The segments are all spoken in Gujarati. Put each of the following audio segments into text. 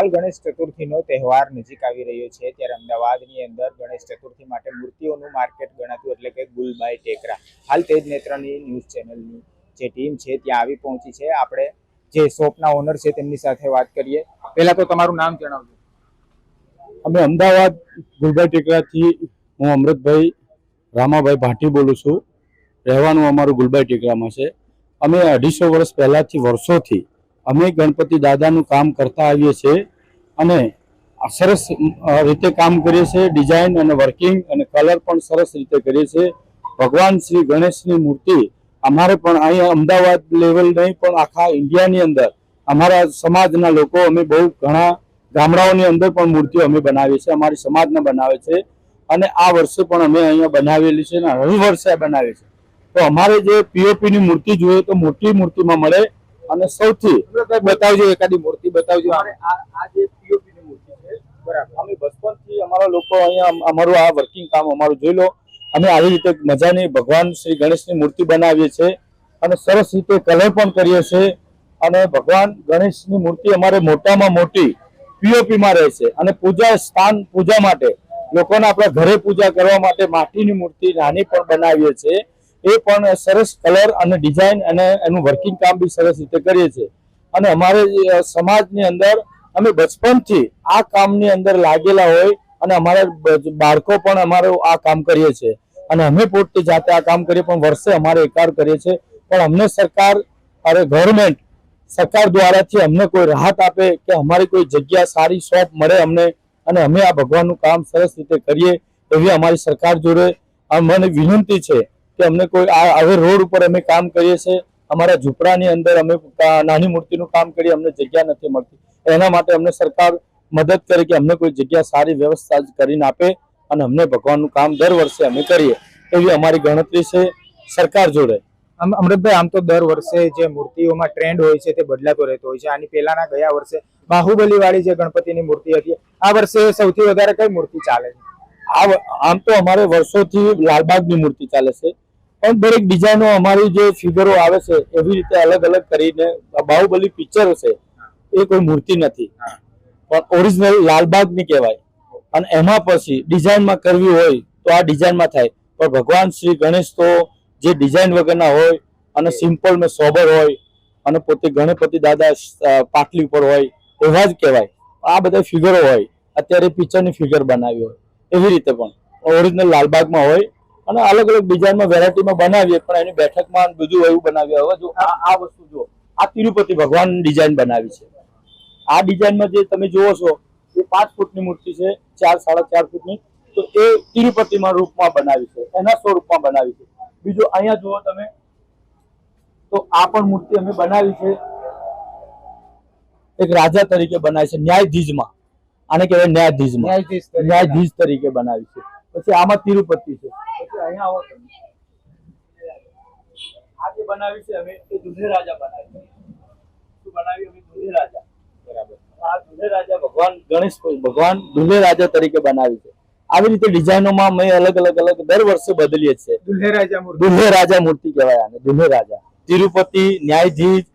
હાલ ગણેશ ચતુર્થીનો તહેવાર નજીક આવી રહ્યો છે ત્યારે અમદાવાદની અંદર ગણેશ ચતુર્થી માટે મૂર્તિઓનું માર્કેટ ગણાતું એટલે કે ગુલબાઈ ટેકરા હાલ તેજ નેત્રની ન્યૂઝ ચેનલની જે ટીમ છે ત્યાં આવી પહોંચી છે। આપણે જે શોપના ઓનર છે તેમની સાથે વાત કરીએ। પહેલા તો તમારું નામ જણાવજો। અમે અમદાવાદ ગુલબાઈ ટેકરાથી હું અમૃતભાઈ રામાભાઈ ભાટી બોલું છું। રહેવાનું અમારું ગુલબાઈ ટેકરામાં છે। અમે 250 વર્ષ પહેલાથી વર્ષોથી અમે ગણપતિ દાદાનું કામ કરતા આવીએ છીએ અને સરસ રીતે કામ કરીએ છીએ। ડિઝાઇન અને વર્કિંગ અને કલર પણ સરસ રીતે કરીએ છીએ। ભગવાન શ્રી ગણેશની મૂર્તિ અમારે પણ અહીંયા અમદાવાદ લેવલ નહીં પણ આખા ઇન્ડિયાની અંદર અમારા સમાજના લોકો અમે બહુ ઘણા ગામડાઓની અંદર પણ મૂર્તિઓ અમે બનાવીએ છીએ, અમારી સમાજને બનાવે છે અને આ વર્ષે પણ અમે અહીંયા બનાવેલી છે અને હર વર્ષે બનાવીએ છીએ। તો અમારે જે પીઓપીની મૂર્તિ જોઈએ તો મોટી મૂર્તિમાં મળે અને સૌથી બતાવજો, એકાદી મૂર્તિ બતાવજો। આ જે પીઓપીની મૂર્તિ છે બરાબર, અમે બચપનથી અમારા લોકો અહીંયા અમારું આ વર્કિંગ કામ અમારું જોઈ લો। અમે આવી રીતે મજાની ભગવાન શ્રી ગણેશની મૂર્તિ બનાવીએ છીએ અને સરસ રીતે કલર પણ કરીએ છીએ અને ભગવાન ગણેશની મૂર્તિ અમારે મોટામાં મોટી પીઓપીમાં રહે છે અને પૂજા સ્થાન પૂજા માટે લોકોને આપણા ઘરે પૂજા કરવા માટે માટીની મૂર્તિ નાની પણ બનાવીએ છીએ। એ પણ સરસ કલર અને ડિઝાઇન અને એનું વર્કિંગ કામ બી સરસ રીતે કરીએ છીએ અને અમારે સમાજની અંદર અમે બચપનથી આ કામની અંદર લાગેલા હોય અને અમારા બાળકો પણ અમારું આ કામ કરીએ છીએ અને અમે પોતે જાતે આ કામ કરીએ પણ વર્ષે અમારે એકાર કરીએ છીએ। પણ અમને સરકાર અરે ગવર્મેન્ટ સરકાર દ્વારાથી અમને કોઈ રાહત આપે કે અમારી કોઈ જગ્યા સારી શોપ મળે અમને અને અમે આ ભગવાનનું કામ સરસ રીતે કરીએ એવી અમારી સરકાર જોડે મને વિનંતી છે કે અમને કોઈ હવે રોડ ઉપર અમે કામ કરીએ છીએ, અમારા ઝૂંપડાની અંદર અમે નાની મૂર્તિનું કામ કરીએ, અમને જગ્યા નથી મળતી। એના માટે અમને સરકાર મદદ કરે કે અમને કોઈ જગ્યા સારી વ્યવસ્થા કરીને આપે અને અમને ભગવાનનું કામ દર વર્ષે અમે કરીએ એવી અમારી ગણતરી છે સરકાર જોડે। અમૃતભાઈ, આમ તો દર વર્ષે જે મૂર્તિઓમાં ટ્રેન્ડ હોય છે તે બદલાતો રહેતો હોય છે। આની પહેલાના ગયા વર્ષે બાહુબલી વાળી જે ગણપતિની મૂર્તિ હતી, આ વર્ષે સૌથી વધારે કઈ મૂર્તિ ચાલે છે? આમ તો અમારે વર્ષોથી લાલબાગની મૂર્તિ ચાલે છે પણ દરેક ડિઝાઇનો અમારી જે ફિગરો આવે છે એવી રીતે અલગ અલગ કરીને બાહુબલી પિક્ચર છે એ કોઈ મૂર્તિ નથી પણ ઓરિજિનલ લાલબાગની કહેવાય અને એમાં પછી ડિઝાઇનમાં કરવી હોય તો આ ડિઝાઇનમાં થાય પણ ભગવાન શ્રી ગણેશ તો જે ડિઝાઇન વગરના હોય અને સિમ્પલ મેં સોબર હોય અને પોતે ગણપતિ દાદા પાટલી ઉપર હોય એવા જ કહેવાય। આ બધા ફિગરો હોય અત્યારે પિક્ચરની ફિગર બનાવી હોય એવી રીતે પણ ઓરિજિનલ લાલબાગમાં હોય અને અલગ અલગ ડિઝાઇનમાં વેરાયટીમાં બનાવીએ પણ એની બેઠકમાં બધું એવું બનાવ્યું। હવે જો આ વસ્તુ જો આ તિરુપતિ ભગવાનની ડિઝાઇન બનાવી છે। આ ડિઝાઇનમાં જે તમે જુઓ છો એ 5 ફૂટની મૂર્તિ છે, 4 સાડા 4 ફૂટની, તો એ તિરુપતિમાં રૂપમાં બનાવી છે, એના સ્વરૂપમાં બનાવી છે। બીજું અહીંયા જુઓ તમે તો આ પણ મૂર્તિ અમે બનાવી છે એક રાજા તરીકે બનાવી છે, ન્યાયાધીશમાં, આને કહેવાય ન્યાયાધીશ તરીકે બનાવી છે। પછી આમાં તિરુપતિ છે, પછી અહીંયા આવો તમે આ જે બનાવી છે અમે એ દુલ્હે રાજા બનાવી છે। શું બનાવી? અમે દુલ્હે રાજા, બરાબર। આ દુલ્હે રાજા ભગવાન ગણેશ ભગવાન દુલ્હે રાજા તરીકે બનાવી છે। આવી રીતે ડિઝાઇનોમાં અમે અલગ અલગ દર વર્ષે બદલીએ છીએ। દુલ્હે રાજા મૂર્તિ કહેવાય આને, દુલ્હે રાજા। તિરુપતિ, ન્યાયાધીશ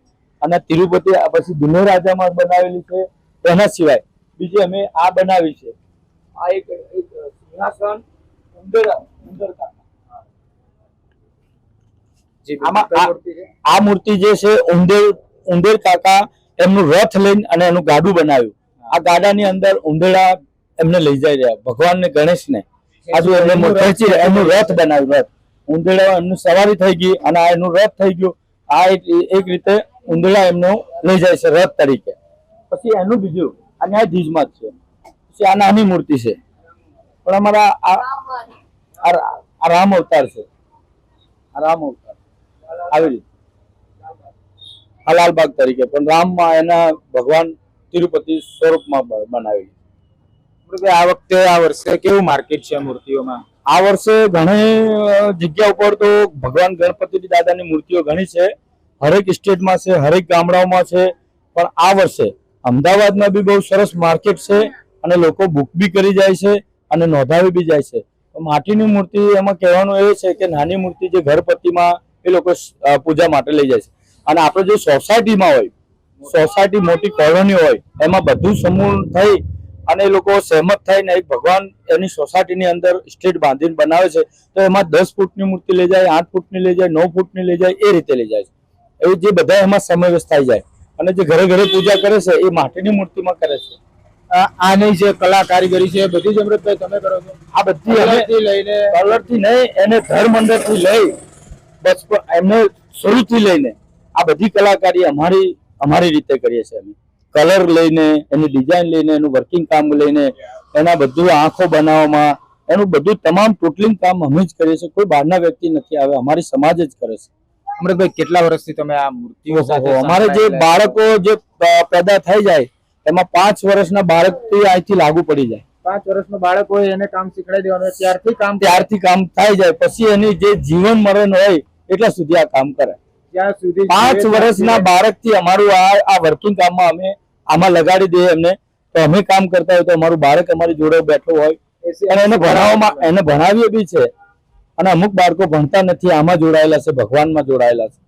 અને તિરુપતિ પછી દુલ્હે રાજામાં બનાવેલી છે। એના સિવાય બીજી અમે આ બનાવી છે, આ એક સિંહાસન આ મૂર્તિ જે છે ઉંદેર કાકા એમનું રથ લઈને અને એનું ગાડું બનાવ્યું। આ ગાડાની અંદર ઉંદેડા એમને લઈ જાય રહ્યા ભગવાનને ગણેશને, આજુ એમનું રથ બનાવ્યું, રથ ઉંદેડા એમની સવારી થઈ ગઈ અને આ એનું રથ થઈ ગયું। આ એક રીતે ઉંદેડા એમનું લઈ જાય છે રથ તરીકે। પછી એનું બીજું આ ન્યાયાધીશમાં જ છે। પછી આ નાની મૂર્તિ છે પણ અમારા આ રામ અવતાર છે, આ રામ અવતાર આવી રીતે આ લાલબાગ તરીકે પણ રામમાં એના ભગવાન તિરુપતિ સ્વરૂપમાં બનાવેલી। આ વર્ષે કેવું માર્કેટ છે મૂર્તિઓમાં? આ વર્ષે ઘણી જગ્યા ઉપર તો ભગવાન ગણપતિ દાદાની મૂર્તિઓ ઘણી છે, હરેક સ્ટેટમાં છે, હરેક ગામડાઓમાં છે। પણ આ વર્ષે અમદાવાદમાં બી બહુ સરસ માર્કેટ છે અને લોકો બુક બી કરી જાય છે અને નોંધાવી બી જાય છે। માટીની મૂર્તિ એમાં કહેવાનું એ છે કે નાની મૂર્તિ જે ગણપતિમાં એ લોકો પૂજા માટે લઈ જાય છે અને આપણે જે સોસાયટીમાં હોય સોસાયટી મોટી કોલોની હોય એમાં બધું સમૂહ થઈ અને એ લોકો સહેમત થઈને એક ભગવાન એની સોસાયટીની અંદર સ્ટેટ બાંધીને બનાવે છે તો એમાં 10 ફૂટની મૂર્તિ લઈ જાય, 8 ફૂટની લઈ જાય, 9 ફૂટની લઈ જાય, એ રીતે લઈ જાય છે. એવું જે બધા એમાં સમાવેશ થઈ જાય અને જે ઘરે ઘરે પૂજા કરે છે એ માટીની મૂર્તિમાં કરે છે. આની જે કલા કારીગરી છે એ બધી જ અમૃતભાઈ તમે કરો છો? આ બધી કલરથી લઈને કલરથી નહીં, એને ઘર મંડળથી લઈ બચપન એમને શરૂથી લઈને આ બધી કલાકારી અમારી રીતે કરીએ છીએ અમે. કલર લઈને, એની ડિઝાઇન લઈને, એનું વર્કિંગ કામ લઈને, એના બધું આંખો બનાવવામાં, એનું બધું તમામ ટોટલિંગ કામ અમે જ કરીએ છીએ. કોઈ બહારના વ્યક્તિ નથી આવે, અમારી સમાજ જ કરે છે. અમૃતભાઈ કેટલા વર્ષથી તમે આ મૂર્તિઓ સાથે અમારે જે બાળકો જે પેદા થઈ જાય એમાં 5 વર્ષના બાળકથી અહીંથી લાગુ પડી જાય. 5 વર્ષનું બાળક હોય એને કામ શીખડાઈ દેવાનું, ત્યારથી કામ થઈ જાય. પછી એની જે જીવન મરણ હોય એટલા સુધી આ કામ કરે. ત્યાં સુધી 5 વર્ષના બાળકથી અમારું આ વર્કિંગ કામમાં અમે આમાં લગાડી દઈએ એમને, તો અમે કામ કરતા હોય તો અમારું બાળક અમારી જોડે બેઠો હોય અને એને ભણાવીએ બી છે. અને અમુક બાળકો ભણતા નથી, આમાં જોડાયેલા છે, ભગવાનમાં જોડાયેલા છે.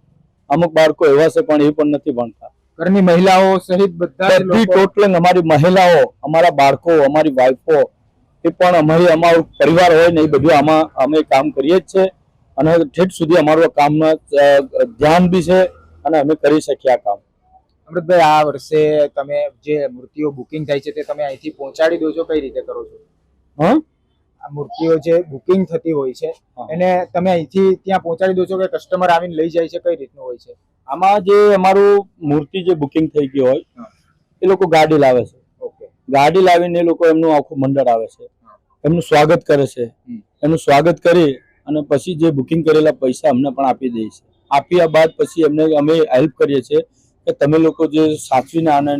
અમુક બાળકો એવા છે પણ એ પણ નથી ભણતા. ઘરની મહિલાઓ સહિત બધી ટોટલ અમારી મહિલાઓ, અમારા બાળકો, અમારી વાઈફો, એ પણ અમારું પરિવાર હોય ને એ બધું આમાં અમે કામ કરીએ જ છે. અને ઠેઠ સુધી અમારું કામમાં ધ્યાન બી છે અને અમે કરી શકીએ આ કામ. અમૃતભાઈ, આ વર્ષે તમે જે મૂર્તિઓ બુકિંગ થાય છે તે તમે અહીંથી પહોંચાડી દો છો, કઈ રીતે કરો છો? હા, આ મૂર્તિઓ જે બુકિંગ થતી હોય છે એને તમે અહીંથી ત્યાં પહોંચાડી દો છો કે કસ્ટમર આવીને લઈ જાય છે, કઈ રીતનું હોય છે? આમાં જે અમારું મૂર્તિ જે બુકિંગ થઈ ગઈ હોય એ લોકો ગાડી લાવે છે. ગાડી લાવીને એ લોકો એમનું આખું મંડળ આવે છે, એમનું સ્વાગત કરે છે. એનું સ્વાગત કરી અને પછી જે બુકિંગ કરેલા પૈસા અમને પણ આપી દે છે. આપ્યા બાદ પછી એમને અમે હેલ્પ કરીએ છીએ કે તમે લોકો જે સાચવીને આને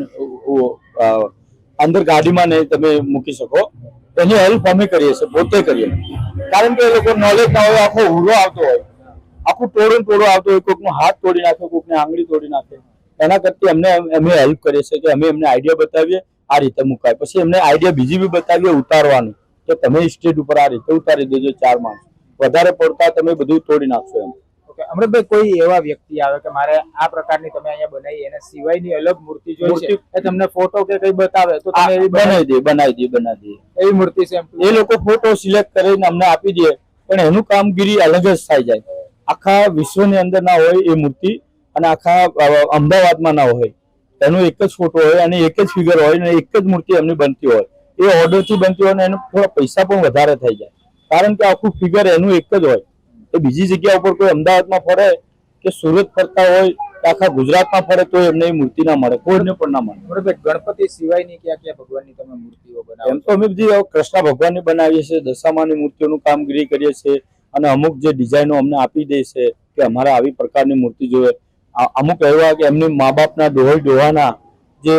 અંદર ગાડીમાં નહીં તમે મૂકી શકો, એની હેલ્પ અમે કરીએ છીએ, પોતે કરીએ. કારણ કે એ લોકો નોલેજ ના હોય, આખો હુરો આવતો હોય, આખું ટોળું આવતો હોય, કોઈકનો હાથ તોડી નાખે, કોઈકને આંગળી તોડી નાખે. એના કરતી અમે હેલ્પ કરીએ છીએ કે અમે એમને આઈડિયા બતાવીએ આ રીતે મુકાય. પછી એમને આઈડિયા બીજી બી બતાવીએ ઉતારવાની કે તમે સ્ટેજ ઉપર આ રીતે ઉતારી દેજો, 4 માણસ વધારે પડતા તમે બધું તોડી નાખશો એમ. અમૃતભાઈ, કોઈ એવા વ્યક્તિ આવે કે મારે આ પ્રકારની તમે અહીંયા બનાવી એના સિવાયની અલગ મૂર્તિ જોઈ છે, એ તમને ફોટો કે કઈ બતાવે તો તમે એવી બનાવી દે એવી મૂર્તિ છે. એ લોકો ફોટો સિલેક્ટ કરીને અમને આપી દે, પણ એનું કામગીરી અલગ જ થઈ જાય. આખા વિશ્વની અંદર ના હોય એ મૂર્તિ અને આખા અમદાવાદમાં ના હોય. એનો એક જ ફોટો હોય અને એક જ ફિગર હોય અને એક જ મૂર્તિ એમની બનતી હોય. એ ઓર્ડરથી બનતી હોય અને એનો થોડા પૈસા પણ વધારે થઈ જાય, કારણ કે આખું ફિગર એનું એક જ હોય. એ બીજી જગ્યા ઉપર કોઈ અમદાવાદમાં ફરે કે સુરત ફરતા હોય કે આખા ગુજરાતમાં ફરે તો એમને એ મૂર્તિ ના મળે, કોઈને પણ ના મળે. ગણપતિ સિવાયની ક્યાં ક્યાં ભગવાનની તમે મૂર્તિઓ બનાવો? એમ તો અમે બધી કૃષ્ણ ભગવાનની બનાવીએ છીએ, દશામાની મૂર્તિઓનું કામગીરી કરીએ છીએ અને અમુક જે ડિઝાઇનો અમને આપી દે છે કે અમારે આવી પ્રકારની મૂર્તિ જોઈએ. અમુક એવા કે એમની મા બાપના ડોહાના જે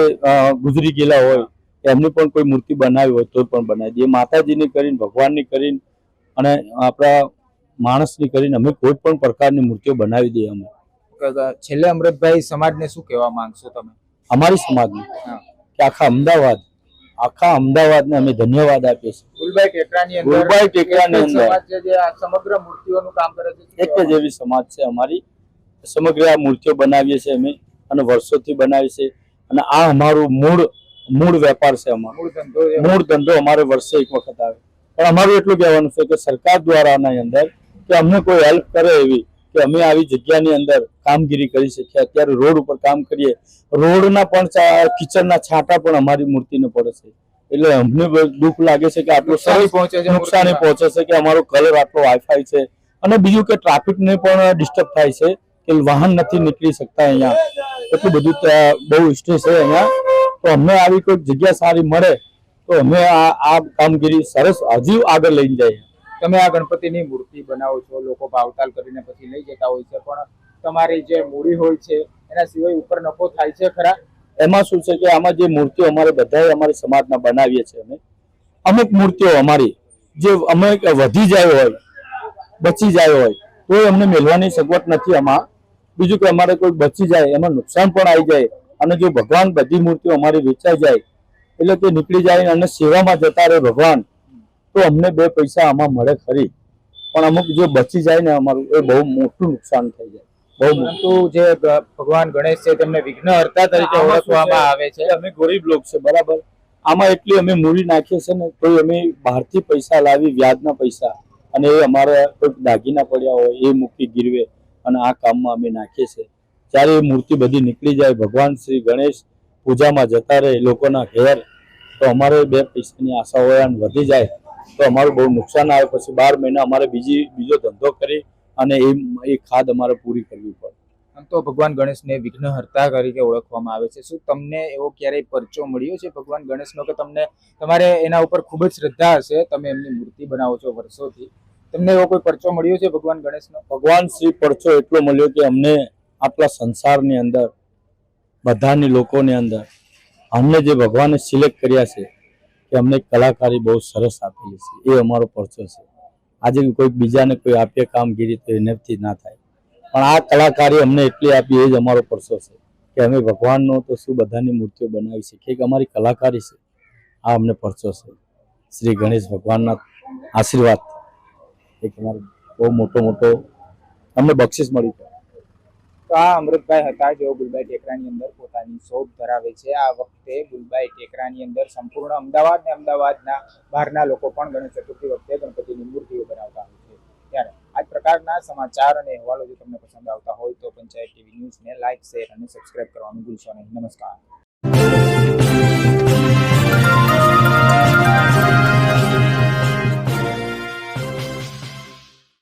ગુજરી ગયેલા હોય એમની પણ કોઈ મૂર્તિ બનાવી હોય તો પણ બનાવી દઈએ. માતાજીની કરીને, ભગવાનની કરીને અને આપણા માણસની કરીને અમે કોઈ પણ પ્રકારની મૂર્તિઓ બનાવી દઈએ. અમે છેલ્લે અમૃતભાઈ, સમાજને શું કહેવા માંગશો તમે? અમારી સમાજને કે આખા અમદાવાદને અમે ધન્યવાદ આપીએ છીએ. ગુલબાઈ ટેકરાની અંદર જે આ સમગ્ર મૂર્તિઓનું કામ કરે છે, એક જ એવી સમાજ છે અમારી. સમગ્ર આ મૂર્તિઓ બનાવીએ છીએ અમે અને વર્ષોથી બનાવીએ છીએ અને આ અમારું મૂળ વેપાર છે. મૂળ ધંધો અમારે વર્ષે એક વખત આવે. પણ અમારું એટલું કહેવાનું છે કે સરકાર દ્વારાની અંદર કે અમને કોઈ હેલ્પ કરે એવી કે અમે આવી જગ્યાની અંદર કામગીરી કરી શકીએ. અત્યારે રોડ ઉપર કામ કરીએ, રોડના પણ કિચનના છાંટા પણ અમારી મૂર્તિને પડે છે. એટલે અમને દુઃખ લાગે છે કે આટલું નુકસાની પહોંચે છે કે અમારો કલર આટલો વાઈફાઈ છે. અને બીજું કે ટ્રાફિકને પણ ડિસ્ટર્બ થાય છે કે વાહન નથી નીકળી શકતા. અહીંયા એટલું બધું બહુ સ્ટ્રેસ છે અહીંયા. તો અમને આવી કોઈ જગ્યા સારી મળે તો અમે આ કામગીરી સરસ હજી આગળ લઈને જઈએ. તમે આ ગણપતિની મૂર્તિ બનાવો છો, લોકો ભાવતાલ કરીને પછી લઈ જતા હોય છે, પણ તમારી જે મૂડી હોય છે એના સિવાય ઉપર નફો થાય છે ખરા? એમાં શું છે કે આમાં જે મૂર્તિઓ અમારે બધાએ અમારી સમાજના બનાવીએ છીએ અમે. અમુક મૂર્તિઓ અમારી જે અમે વધી જાય હોય, બચી જાય હોય તો અમને મેળવાની સગવડ નથી આમાં. બીજું કે અમારે કોઈ બચી જાય એમાં નુકસાન પણ આવી જાય અને જો ભગવાન બધી મૂર્તિઓ અમારી વેચાઈ જાય એટલે કે નીકળી જાય અને સેવામાં જતા રહે ભગવાન, તો અમને 2 પૈસા આમાં મળે ખરી. પણ અમુક જો બચી જાય ને અમારું એ બહુ મોટું નુકસાન થઈ જાય. બહુ પરંતુ જે ભગવાન ગણેશ છે તેમને વિઘ્નહર્તા તરીકે આમાં શું ઓળખવામાં છે આવે છે. કે અમે ગરીબ લોક છે બરાબર, આમાં એટલી અમે મૂડી નાખીએ છીએ ને તો અમે બહારથી પૈસા લાવી વ્યાજના પૈસા અને એ અમારા કોઈ દાગીના પડ્યા હોય એ મૂકી ગીરવે અને આ કામમાં અમે નાખીએ છીએ. જ્યારે એ મૂર્તિ બધી નીકળી જાય, ભગવાન શ્રી ગણેશ પૂજામાં જતા રહે લોકોના ઘેર, તો અમારે બે પૈસાની આશા હોય અને વધી જાય તો અમારું બહુ નુકસાન આવે. પછી 12 મહિના અમારે બીજો ધંધો કરી અને એ ખાદ અમારે પૂરી કરવી પડે. આમ તો ભગવાન ગણેશને વિઘ્નહર્તા તરીકે ઓળખવામાં આવે છે. શું તમને એવો ક્યારેય પરચો મળ્યો છે ભગવાન ગણેશનો કે તમને તમારે એના ઉપર ખૂબ જ શ્રદ્ધા હશે, તમે એમની મૂર્તિ બનાવો છો વર્ષોથી, તમને એવો કોઈ પરચો મળ્યો છે ભગવાન ગણેશનો? ભગવાન શ્રી પરચો એટલો મળ્યો કે અમને આટલા સંસારની અંદર બધાની લોકોની અંદર અમને જે ભગવાને સિલેક્ટ કર્યા છે કે અમને કલાકારી બહુ સરસ આપેલી છે, એ અમારો પરચો છે. આજે કોઈ બીજાને કોઈ આપીએ કામગીરી તો એનાથી ના થાય, પણ આ કલાકારી અમને એટલી આપી એ જ અમારો પરચો છે કે અમે ભગવાનનો તો શું બધાની મૂર્તિઓ બનાવી શકીએ કે અમારી કલાકારી છે. આ અમને પરચો છે શ્રી ગણેશ ભગવાનના આશીર્વાદ. એક અમારો બહુ મોટો અમને બક્ષિસ મળી છે. તો આ અમૃતભાઈ હતા જેઓ ગુલબાઈ ટેકરાની અંદર પોતાની શોપ ધરાવે છે. આ વખતે ગુલબાઈ ટેકરાની અંદર સંપૂર્ણ અમદાવાદ અને અમદાવાદના બહારના લોકો પણ ગણેશ ચતુર્થી વખતે ગણપતિની મૂર્તિઓ બનાવતા હોય છે. ત્યારે આ જ પ્રકારના સમાચાર અને અહેવાલો જો તમને પસંદ આવતા હોય તો પંચાયત ટીવી ન્યૂઝને લાઇક, શેર અને સબસ્ક્રાઇબ કરવાનું ભૂલશો નહીં. નમસ્કાર.